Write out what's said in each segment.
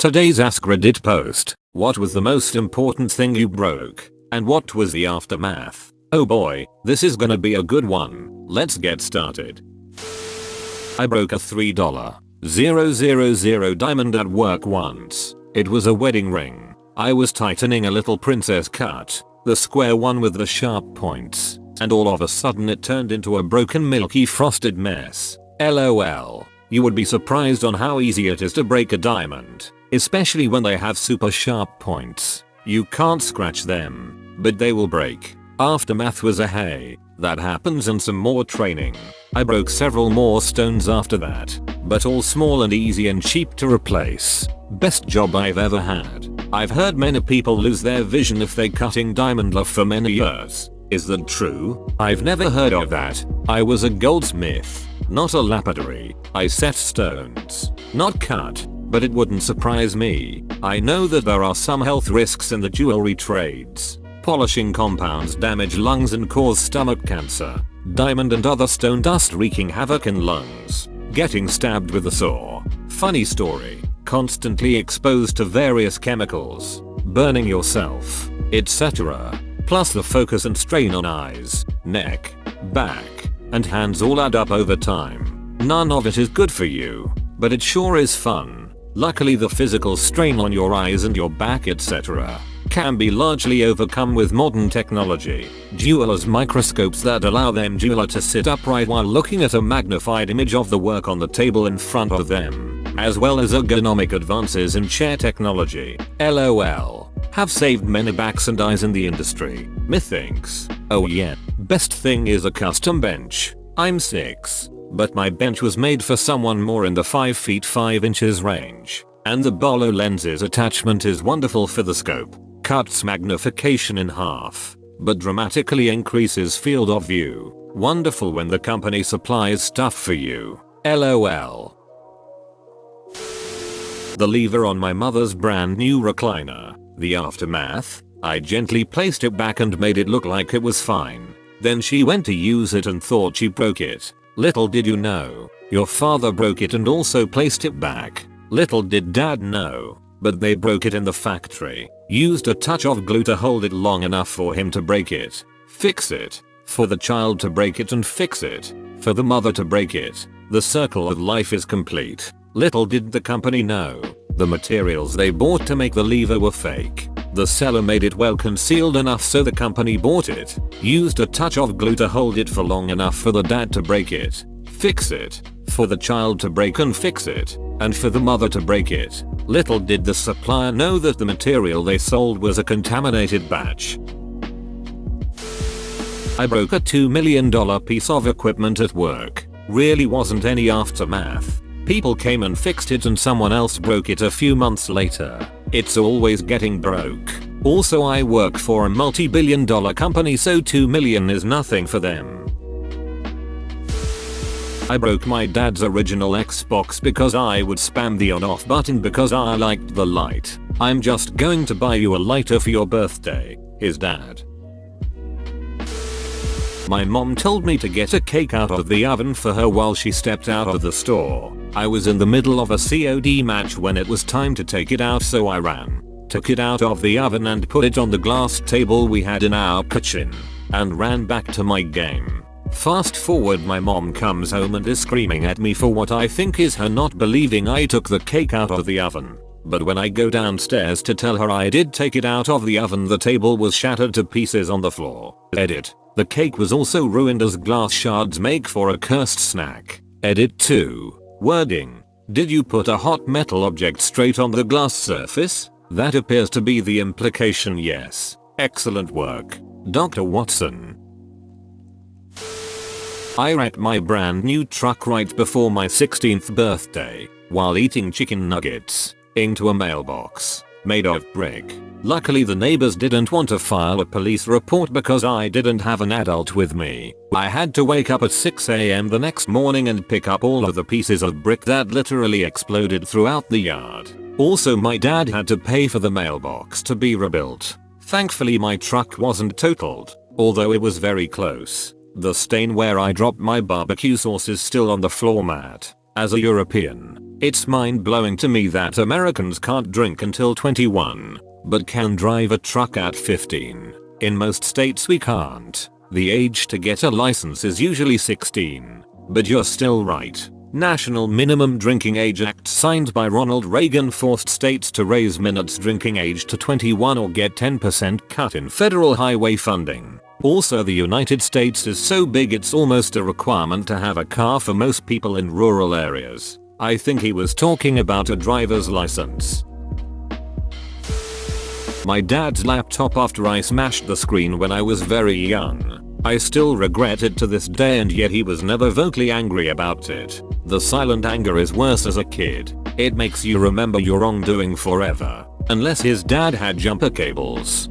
Today's AskReddit post. What was the most important thing you broke? And what was the aftermath? Oh boy, this is gonna be a good one. Let's get started. I broke a $3,000 diamond at work once. It was a wedding ring. I was tightening a little princess cut, the square one with the sharp points, and all of a sudden it turned into a broken milky frosted mess. LOL. You would be surprised on how easy it is to break a diamond, especially when they have super sharp points. You can't scratch them, but they will break. Aftermath was a hey, that happens and some more training. I broke several more stones after that, but all small and easy and cheap to replace. Best job I've ever had. I've heard many people lose their vision if they cutting diamond luff for many years. Is that true? I've never heard of that. I was a goldsmith, not a lapidary. I set stones, not cut, but it wouldn't surprise me. I know that there are some health risks in the jewelry trades. Polishing compounds damage lungs and cause stomach cancer. Diamond and other stone dust wreaking havoc in lungs. Getting stabbed with a saw. Funny story. Constantly exposed to various chemicals. Burning yourself, etc. Plus the focus and strain on eyes, neck, back, and hands all add up over time. None of it is good for you, but it sure is fun. Luckily the physical strain on your eyes and your back etc. can be largely overcome with modern technology. Jewelers' microscopes that allow them jeweler to sit upright while looking at a magnified image of the work on the table in front of them, as well as ergonomic advances in chair technology. LOL. Have saved many backs and eyes in the industry. Methinks. Oh yeah. Best thing is a custom bench. I'm 6, but my bench was made for someone more in the 5 feet 5 inches range. And the Bolo lenses attachment is wonderful for the scope. Cuts magnification in half, but dramatically increases field of view. Wonderful when the company supplies stuff for you. LOL. The lever on my mother's brand new recliner. The aftermath? I gently placed it back and made it look like it was fine. Then she went to use it and thought she broke it. Little did you know, your father broke it and also placed it back. Little did dad know, but they broke it in the factory. Used a touch of glue to hold it long enough for him to break it. Fix it. For the child to break it and fix it. For the mother to break it. The circle of life is complete. Little did the company know, the materials they bought to make the lever were fake. The seller made it well concealed enough so the company bought it. Used a touch of glue to hold it for long enough for the dad to break it. Fix it. For the child to break and fix it. And for the mother to break it. Little did the supplier know that the material they sold was a contaminated batch. I broke a $2 million piece of equipment at work. Really wasn't any aftermath. People came and fixed it and someone else broke it a few months later. It's always getting broke. Also I work for a multi-billion-dollar company so $2 million is nothing for them. I broke my dad's original Xbox because I would spam the on-off button because I liked the light. I'm just going to buy you a lighter for your birthday. His dad. My mom told me to get a cake out of the oven for her while she stepped out of the store. I was in the middle of a COD match when it was time to take it out, so I ran, took it out of the oven and put it on the glass table we had in our kitchen, and ran back to my game. Fast forward, my mom comes home and is screaming at me for what I think is her not believing I took the cake out of the oven. But when I go downstairs to tell her I did take it out of the oven, the table was shattered to pieces on the floor. Edit. The cake was also ruined as glass shards make for a cursed snack. Edit 2. Wording. Did you put a hot metal object straight on the glass surface? That appears to be the implication, yes. Excellent work, Dr. Watson. I wrecked my brand new truck right before my 16th birthday while eating chicken nuggets into a mailbox made of brick. Luckily the neighbors didn't want to file a police report because I didn't have an adult with me. I had to wake up at 6 AM the next morning and pick up all of the pieces of brick that literally exploded throughout the yard. Also my dad had to pay for the mailbox to be rebuilt. Thankfully my truck wasn't totaled, although it was very close. The stain where I dropped my barbecue sauce is still on the floor mat. As a European, it's mind-blowing to me that Americans can't drink until 21, but can drive a truck at 15. In most states we can't. The age to get a license is usually 16. But you're still right. National Minimum Drinking Age Act signed by Ronald Reagan forced states to raise minutes drinking age to 21 or get 10% cut in federal highway funding. Also, the United States is so big it's almost a requirement to have a car for most people in rural areas. I think he was talking about a driver's license. My dad's laptop after I smashed the screen when I was very young. I still regret it to this day, and yet he was never vocally angry about it. The silent anger is worse as a kid. It makes you remember your wrongdoing forever. Unless his dad had jumper cables.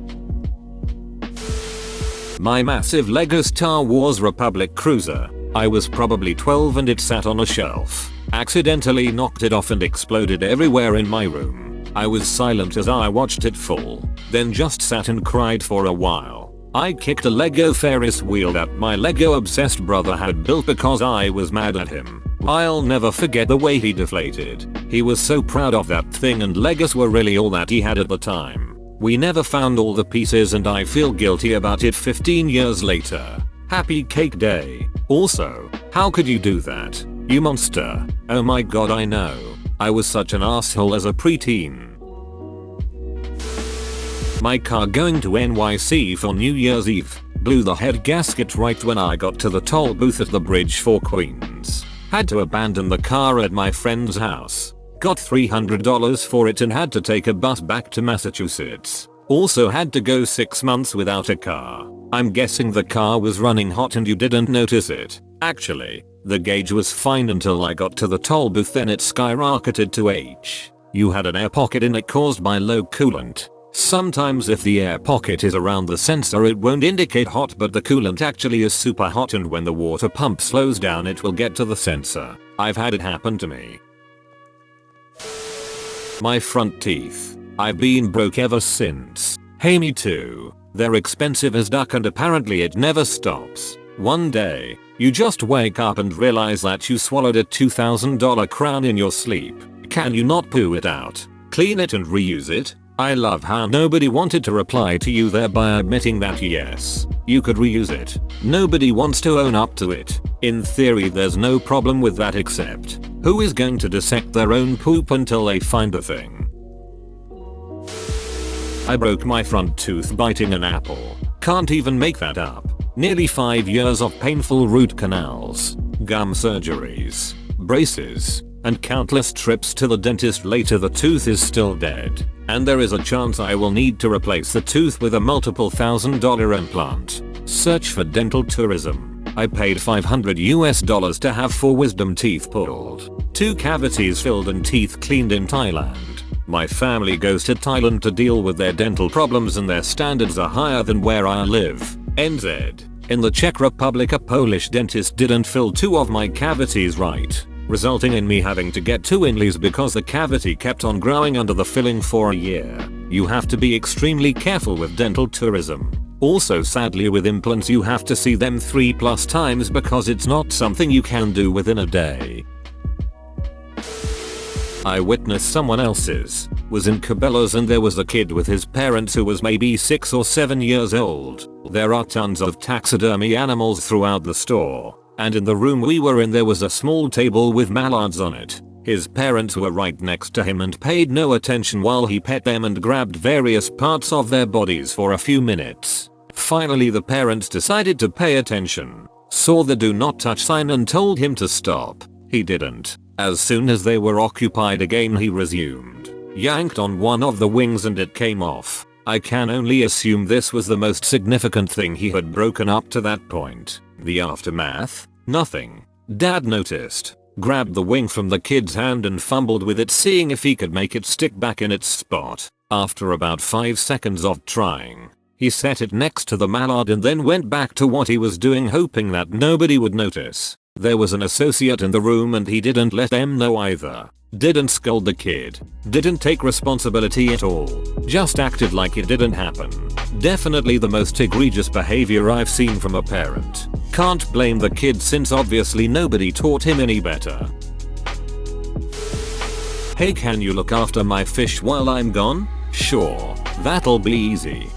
My massive Lego Star Wars Republic cruiser. I was probably 12 and it sat on a shelf. Accidentally knocked it off and exploded everywhere in my room. I was silent as I watched it fall, then just sat and cried for a while. I kicked a Lego Ferris wheel that my Lego obsessed brother had built because I was mad at him. I'll never forget the way he deflated. He was so proud of that thing, and Legos were really all that he had at the time. We never found all the pieces and I feel guilty about it 15 years later. Happy Cake Day. Also, how could you do that? You monster. Oh my god, I know. I was such an asshole as a preteen. My car going to NYC for New Year's Eve blew the head gasket right when I got to the toll booth at the bridge for Queens. Had to abandon the car at my friend's house. Got $300 for it and had to take a bus back to Massachusetts. Also had to go 6 months without a car. I'm guessing the car was running hot and you didn't notice it. Actually, the gauge was fine until I got to the toll booth, then it skyrocketed to H. You had an air pocket in it caused by low coolant. Sometimes if the air pocket is around the sensor it won't indicate hot, but the coolant actually is super hot, and when the water pump slows down it will get to the sensor. I've had it happen to me. My front teeth. I've been broke ever since. Hey, me too. They're expensive as duck and apparently it never stops. One day, you just wake up and realize that you swallowed a $2,000 crown in your sleep. Can you not poo it out, clean it and reuse it? I love how nobody wanted to reply to you there by admitting that yes, you could reuse it. Nobody wants to own up to it. In theory there's no problem with that, except who is going to dissect their own poop until they find the thing? I broke my front tooth biting an apple. Can't even make that up. Nearly 5 years of painful root canals, gum surgeries, braces, and countless trips to the dentist. Later the tooth is still dead, and there is a chance I will need to replace the tooth with a multiple $1,000 implant. Search for dental tourism. I paid $500 to have 4 wisdom teeth pulled, 2 cavities filled and teeth cleaned in Thailand. My family goes to Thailand to deal with their dental problems and their standards are higher than where I live. NZ. In the Czech Republic a Polish dentist didn't fill 2 of my cavities right, resulting in me having to get 2 inlays because the cavity kept on growing under the filling for a year. You have to be extremely careful with dental tourism. Also, sadly, with implants you have to see them 3+ times because it's not something you can do within a day. I witnessed someone else's, was in Cabela's and there was a kid with his parents who was maybe 6 or 7 years old. There are tons of taxidermy animals throughout the store, and in the room we were in there was a small table with mallards on it. His parents were right next to him and paid no attention while he pet them and grabbed various parts of their bodies for a few minutes. Finally the parents decided to pay attention, saw the do not touch sign and told him to stop. He didn't. As soon as they were occupied again he resumed, yanked on one of the wings and it came off. I can only assume this was the most significant thing he had broken up to that point. The aftermath? Nothing. Dad noticed, grabbed the wing from the kid's hand and fumbled with it, seeing if he could make it stick back in its spot. After about 5 seconds of trying, he set it next to the mallard and then went back to what he was doing, hoping that nobody would notice. There was an associate in the room and he didn't let them know either. Didn't scold the kid. Didn't take responsibility at all. Just acted like it didn't happen. Definitely the most egregious behavior I've seen from a parent. Can't blame the kid since obviously nobody taught him any better. Hey, can you look after my fish while I'm gone? Sure, that'll be easy.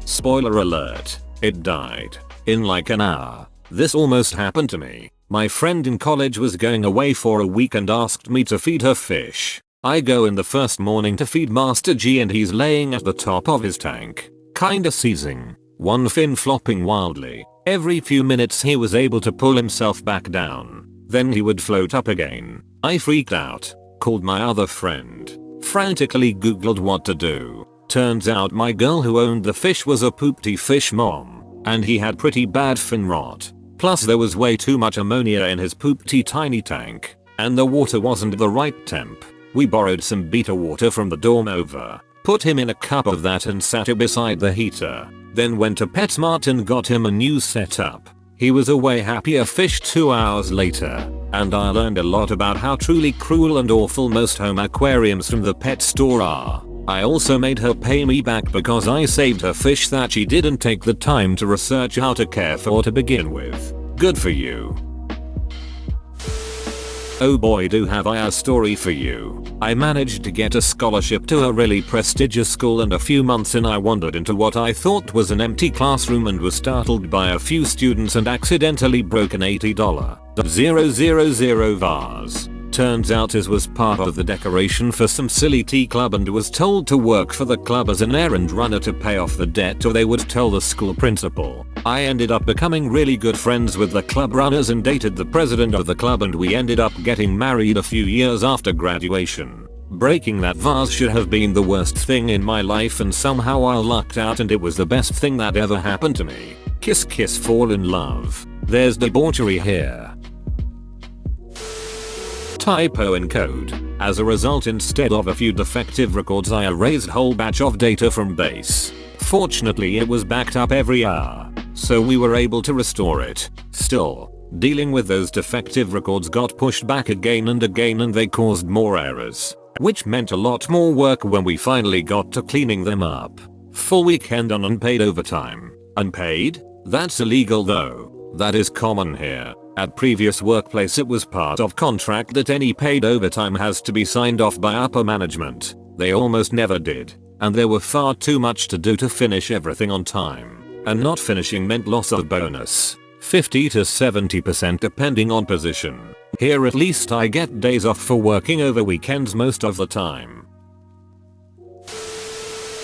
Spoiler alert, it died. In like an hour. This almost happened to me. My friend in college was going away for a week and asked me to feed her fish. I go in the first morning to feed Master G and he's laying at the top of his tank, kinda seizing, one fin flopping wildly. Every few minutes he was able to pull himself back down. Then he would float up again. I freaked out, called my other friend, frantically googled what to do. Turns out my girl who owned the fish was a poopty fish mom, and he had pretty bad fin rot. Plus there was way too much ammonia in his poopty tiny tank, and the water wasn't the right temp. We borrowed some beta water from the dorm over, put him in a cup of that and sat it beside the heater. Then went to PetSmart and got him a new setup. He was a way happier fish 2 hours later, and I learned a lot about how truly cruel and awful most home aquariums from the pet store are. I also made her pay me back because I saved her fish that she didn't take the time to research how to care for to begin with. Good for you. Oh boy, do have I a story for you. I managed to get a scholarship to a really prestigious school, and a few months in I wandered into what I thought was an empty classroom and was startled by a few students and accidentally broke an $80,000 vase. Turns out this was part of the decoration for some silly tea club and was told to work for the club as an errand runner to pay off the debt or they would tell the school principal. I ended up becoming really good friends with the club runners and dated the president of the club, and we ended up getting married a few years after graduation. Breaking that vase should have been the worst thing in my life, and somehow I lucked out and it was the best thing that ever happened to me. Kiss kiss fall in love. There's debauchery here. Typo in code. As a result, instead of a few defective records, I erased whole batch of data from base. Fortunately it was backed up every hour, so we were able to restore it. Still, dealing with those defective records got pushed back again and again, and they caused more errors, which meant a lot more work when we finally got to cleaning them up. Full weekend on unpaid overtime. Unpaid? That's illegal though. That is common here. At previous workplace it was part of contract that any paid overtime has to be signed off by upper management. They almost never did, and there were far too much to do to finish everything on time. And not finishing meant loss of bonus, 50 to 70% depending on position. Here at least I get days off for working over weekends most of the time.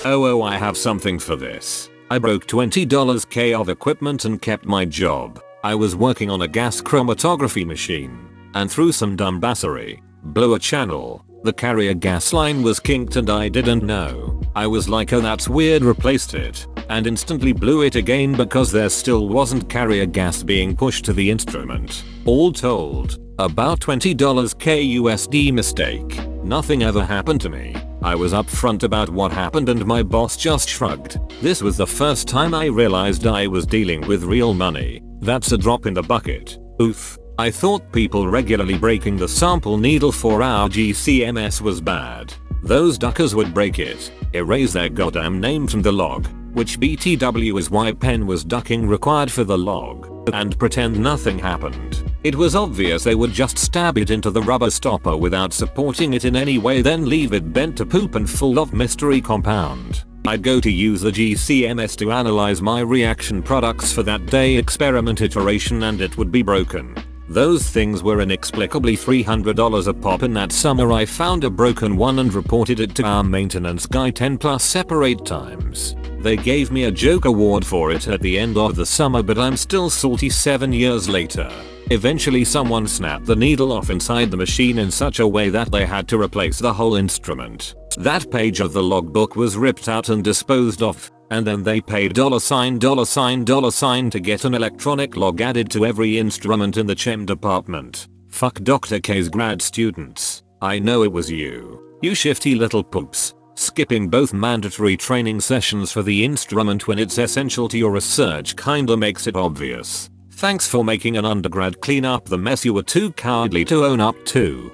Oh, I have something for this. I broke $20K of equipment and kept my job. I was working on a gas chromatography machine, and through some dumbassery, blew a channel. The carrier gas line was kinked and I didn't know. I was like, oh that's weird, replaced it, and instantly blew it again because there still wasn't carrier gas being pushed to the instrument. All told, about $20K USD mistake. Nothing ever happened to me. I was upfront about what happened and my boss just shrugged. This was the first time I realized I was dealing with real money. That's a drop in the bucket. Oof. I thought people regularly breaking the sample needle for our GCMS was bad. Those duckers would break it, erase their goddamn name from the log, which BTW is why pen was ducking required for the log, and pretend nothing happened. It was obvious they would just stab it into the rubber stopper without supporting it in any way, then leave it bent to poop and full of mystery compound. I'd go to use the GCMS to analyze my reaction products for that day experiment iteration and it would be broken. Those things were inexplicably $300 a pop, and that summer I found a broken one and reported it to our maintenance guy 10+ separate times. They gave me a joke award for it at the end of the summer, but I'm still salty 7 years later. Eventually someone snapped the needle off inside the machine in such a way that they had to replace the whole instrument. That page of the logbook was ripped out and disposed of, and then they paid $$ to get an electronic log added to every instrument in the chem department. Fuck Dr. K's grad students. I know it was you. You shifty little poops. Skipping both mandatory training sessions for the instrument when it's essential to your research kinda makes it obvious. Thanks for making an undergrad clean up the mess you were too cowardly to own up to.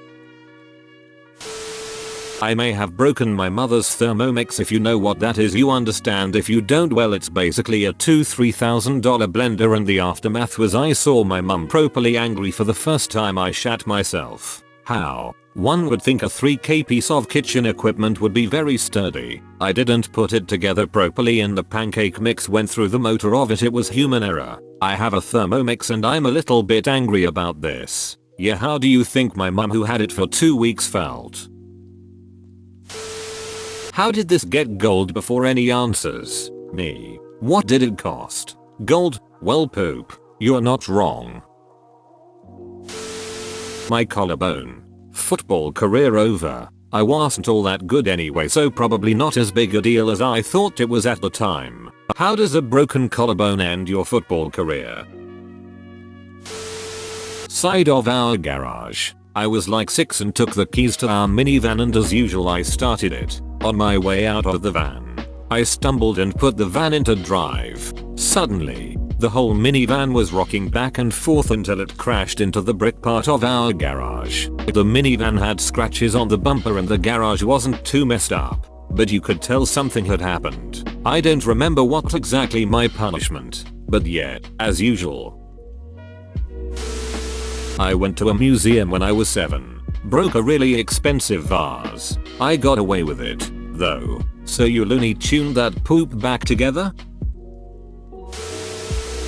I may have broken my mother's Thermomix. If you know what that is, you understand. If you don't, well, it's basically a $2,000-3,000 blender, and the aftermath was I saw my mum properly angry for the first time I shat myself. How? One would think a 3K piece of kitchen equipment would be very sturdy. I didn't put it together properly and the pancake mix went through the motor of it. It was human error. I have a Thermomix and I'm a little bit angry about this. Yeah, how do you think my mum, who had it for 2 weeks, felt? How did this get gold before any answers? Me. What did it cost? Gold? Well, poop. You're not wrong. My collarbone. Football career over. I wasn't all that good anyway, so probably not as big a deal as I thought it was at the time. How does a broken collarbone end your football career? Side of our garage. I was like 6 and took the keys to our minivan, and as usual I started it. On my way out of the van, I stumbled and put the van into drive. Suddenly, the whole minivan was rocking back and forth until it crashed into the brick part of our garage. The minivan had scratches on the bumper and the garage wasn't too messed up, but you could tell something had happened. I don't remember what exactly my punishment, but yeah, as usual. I went to a museum when I was 7. Broke a really expensive vase. I got away with it, though. So you Looney Tuned that poop back together?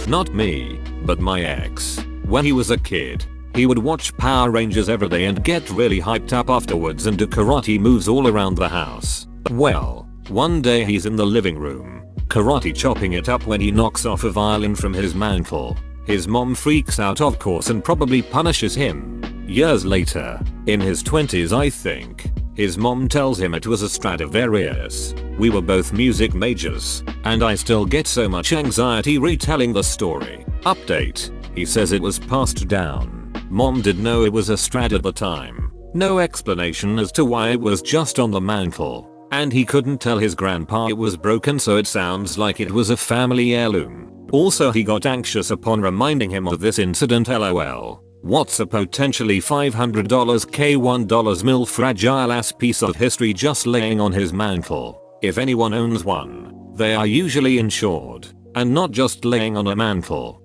Not me, but my ex. When he was a kid, he would watch Power Rangers every day and get really hyped up afterwards and do karate moves all around the house. Well, one day he's in the living room, karate chopping it up, when he knocks off a violin from his mantle. His mom freaks out of course and probably punishes him. Years later, in his 20s I think, his mom tells him it was a Stradivarius. We were both music majors, and I still get so much anxiety retelling the story. Update: he says it was passed down. Mom did know it was a Strad at the time. No explanation as to why it was just on the mantle. And he couldn't tell his grandpa it was broken, so it sounds like it was a family heirloom. Also, he got anxious upon reminding him of this incident. LOL. What's a potentially $500 K$1 mil fragile ass piece of history just laying on his mantle? If anyone owns one, they are usually insured, and not just laying on a mantle.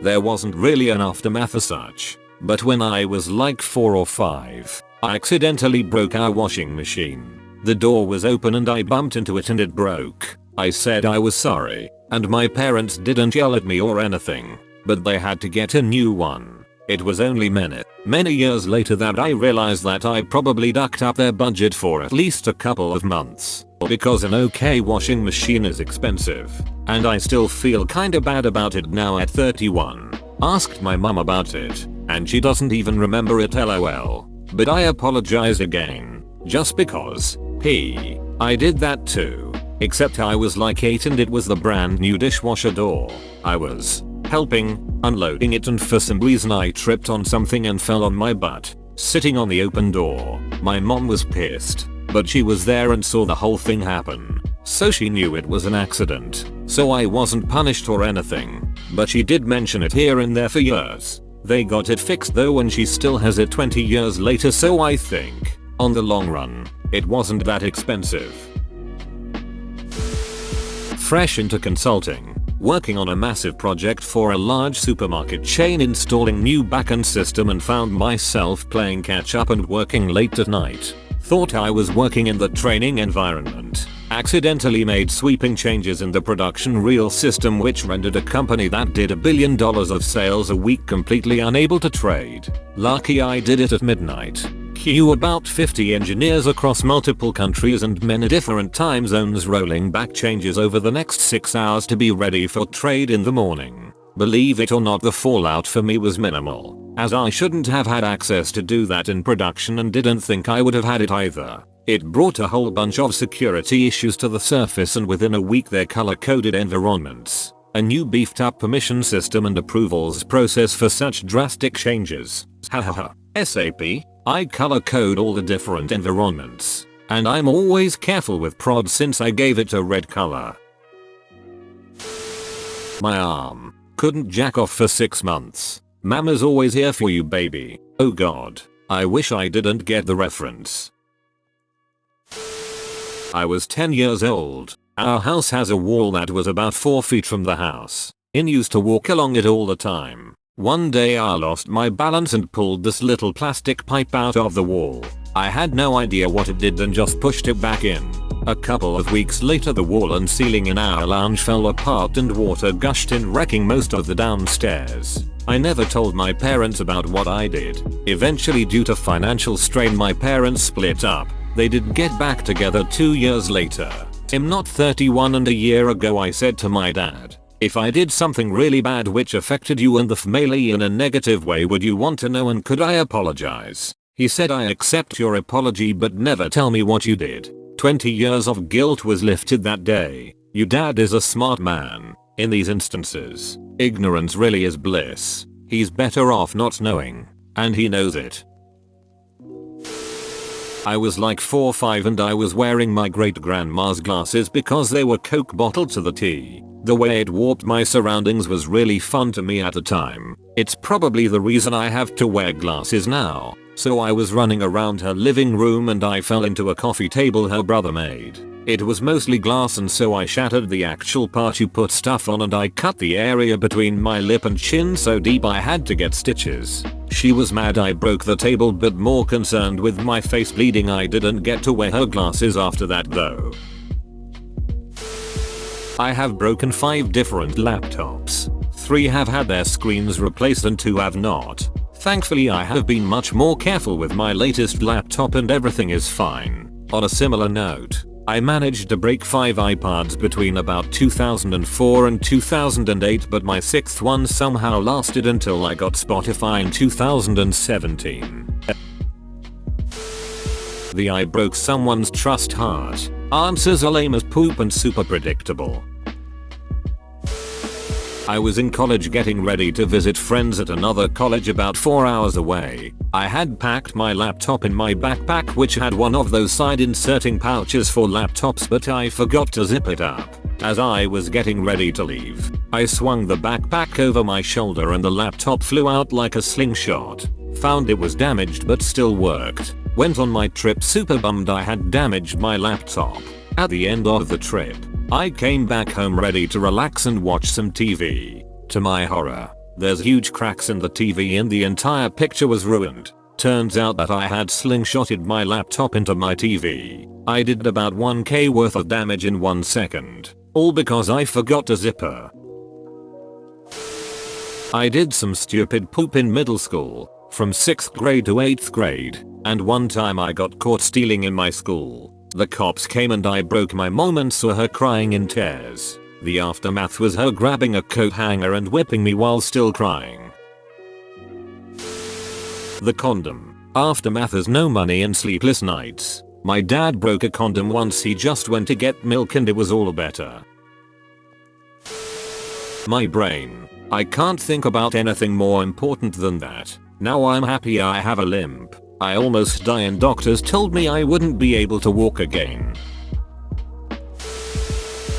There wasn't really an aftermath as such, but when I was like 4 or 5, I accidentally broke our washing machine. The door was open and I bumped into it and it broke. I said I was sorry, and my parents didn't yell at me or anything, but they had to get a new one. It was only many years later that I realized that I probably ducked up their budget for at least a couple of months, because an okay washing machine is expensive, and I still feel kinda bad about it now at 31. Asked my mum about it, and she doesn't even remember it. LOL. But I apologize again, just because, I did that too. Except I was like 8 and it was the brand new dishwasher door. I was helping, unloading it, and for some reason I tripped on something and fell on my butt, sitting on the open door. My mom was pissed, but she was there and saw the whole thing happen, so she knew it was an accident. So I wasn't punished or anything, but she did mention it here and there for years. They got it fixed though and she still has it 20 years later, so I think, on the long run, it wasn't that expensive. Fresh into consulting, working on a massive project for a large supermarket chain, installing new backend system, and found myself playing catch up and working late at night. Thought I was working in the training environment. Accidentally made sweeping changes in the production reel system which rendered a company that did $1 billion of sales a week completely unable to trade. Lucky I did it at midnight. Cue about 50 engineers across multiple countries and many different time zones rolling back changes over the next 6 hours to be ready for trade in the morning. Believe it or not, the fallout for me was minimal, as I shouldn't have had access to do that in production and didn't think I would have had it either. It brought a whole bunch of security issues to the surface, and within a week their color-coded environments, a new beefed up permission system and approvals process for such drastic changes. Hahaha. SAP? I color code all the different environments, and I'm always careful with prod since I gave it a red color. My arm couldn't jack off for 6 months. Mama's always here for you, baby. Oh god, I wish I didn't get the reference. I was 10 years old. Our house has a wall that was about 4 feet from the house. In used to walk along it all the time. One day I lost my balance and pulled this little plastic pipe out of the wall. I had no idea what it did and just pushed it back in. A couple of weeks later the wall and ceiling in our lounge fell apart and water gushed in, wrecking most of the downstairs. I never told my parents about what I did. Eventually, due to financial strain, my parents split up. They did get back together 2 years later. I'm not 31 and a year ago I said to my dad, if I did something really bad which affected you and the family in a negative way, would you want to know and could I apologize? He said, I accept your apology but never tell me what you did. 20 years of guilt was lifted that day. Your dad is a smart man. In these instances, ignorance really is bliss. He's better off not knowing. And he knows it. I was like 4 or 5 and I was wearing my great grandma's glasses because they were Coke bottled to the T. The way it warped my surroundings was really fun to me at the time. It's probably the reason I have to wear glasses now. So I was running around her living room and I fell into a coffee table her brother made. It was mostly glass and so I shattered the actual part you put stuff on and I cut the area between my lip and chin so deep I had to get stitches. She was mad I broke the table but more concerned with my face bleeding. I didn't get to wear her glasses after that though. I have broken 5 different laptops. 3 have had their screens replaced and 2 have not. Thankfully I have been much more careful with my latest laptop and everything is fine. On a similar note, I managed to break 5 iPods between about 2004 and 2008 but my 6th one somehow lasted until I got Spotify in 2017. The I broke someone's trust heart. Answers are lame as poop and super predictable. I was in college getting ready to visit friends at another college about 4 hours away. I had packed my laptop in my backpack which had one of those side inserting pouches for laptops but I forgot to zip it up. As I was getting ready to leave, I swung the backpack over my shoulder and the laptop flew out like a slingshot. Found it was damaged but still worked. Went on my trip super bummed I had damaged my laptop. At the end of the trip, I came back home ready to relax and watch some TV. To my horror, there's huge cracks in the TV and the entire picture was ruined. Turns out that I had slingshotted my laptop into my TV. I did about 1k worth of damage in 1 second. All because I forgot to zipper. I did some stupid poop in middle school, from 6th grade to 8th grade, and one time I got caught stealing in my school. The cops came and I broke my mom and saw her crying in tears. The aftermath was her grabbing a coat hanger and whipping me while still crying. The condom. Aftermath is no money and sleepless nights. My dad broke a condom once. He just went to get milk and it was all better. My brain. I can't think about anything more important than that. Now I'm happy I have a limp. I almost died and doctors told me I wouldn't be able to walk again.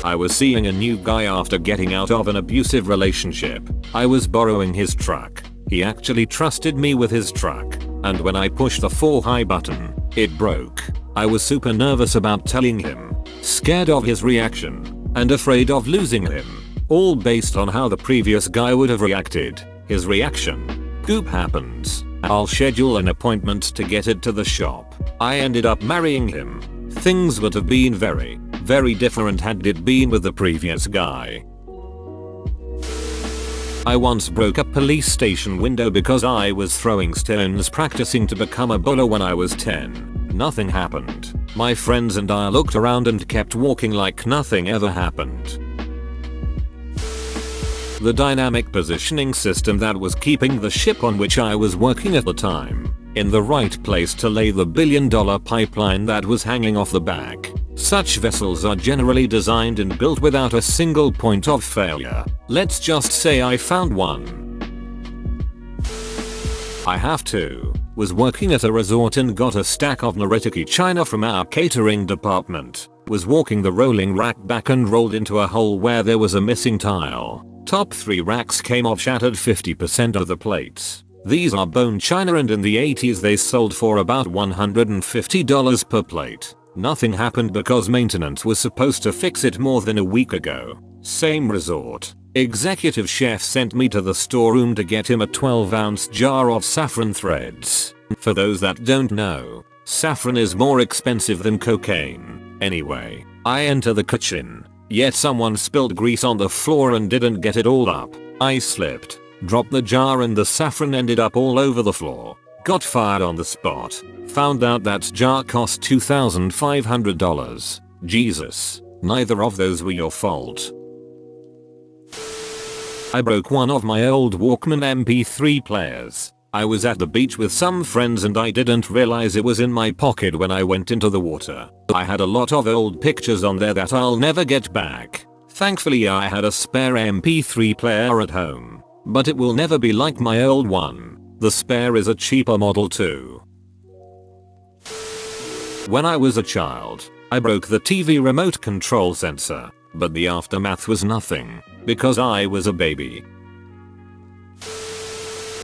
I was seeing a new guy after getting out of an abusive relationship. I was borrowing his truck. He actually trusted me with his truck. And when I pushed the for hire button, it broke. I was super nervous about telling him, scared of his reaction, and afraid of losing him. All based on how the previous guy would have reacted. His reaction. Goop happens. I'll schedule an appointment to get it to the shop. I ended up marrying him. Things would have been very, very different had it been with the previous guy. I once broke a police station window because I was throwing stones practicing to become a bowler when I was 10. Nothing happened. My friends and I looked around and kept walking like nothing ever happened. The dynamic positioning system that was keeping the ship on which I was working at the time in the right place to lay the billion-dollar pipeline that was hanging off the back. Such vessels are generally designed and built without a single point of failure. Let's just say I found one. I have to. Was working at a resort and got a stack of Naritiki china from our catering department. Was walking the rolling rack back and rolled into a hole where there was a missing tile. Top 3 racks came off, shattered 50% of the plates. These are bone china and in the 80s they sold for about $150 per plate. Nothing happened because maintenance was supposed to fix it more than a week ago. Same resort. Executive chef sent me to the storeroom to get him a 12-ounce jar of saffron threads. For those that don't know, saffron is more expensive than cocaine. Anyway, I enter the kitchen, yet someone spilled grease on the floor and didn't get it all up. I slipped, dropped the jar and the saffron ended up all over the floor. Got fired on the spot. Found out that jar cost $2,500. Jesus, neither of those were your fault. I broke one of my old Walkman MP3 players. I was at the beach with some friends and I didn't realize it was in my pocket when I went into the water. I had a lot of old pictures on there that I'll never get back. Thankfully I had a spare MP3 player at home, but it will never be like my old one. The spare is a cheaper model too. When I was a child, I broke the TV remote control sensor, but the aftermath was nothing, because I was a baby.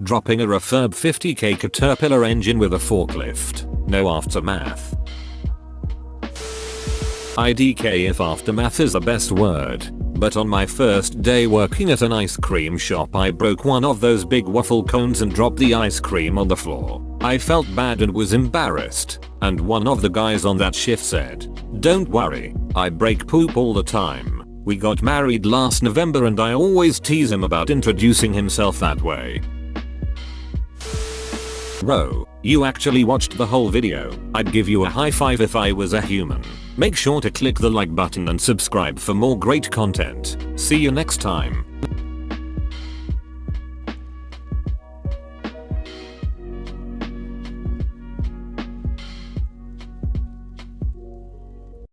Dropping a refurb 50k Caterpillar engine with a forklift. No aftermath. IDK if aftermath is the best word. But on my first day working at an ice cream shop I broke one of those big waffle cones and dropped the ice cream on the floor. I felt bad and was embarrassed, and one of the guys on that shift said, "Don't worry, I break poop all the time. We got married last November and I always tease him about introducing himself that way." Bro, you actually watched the whole video. I'd give you a high five if I was a human. Make sure to click the like button and subscribe for more great content. See you next time.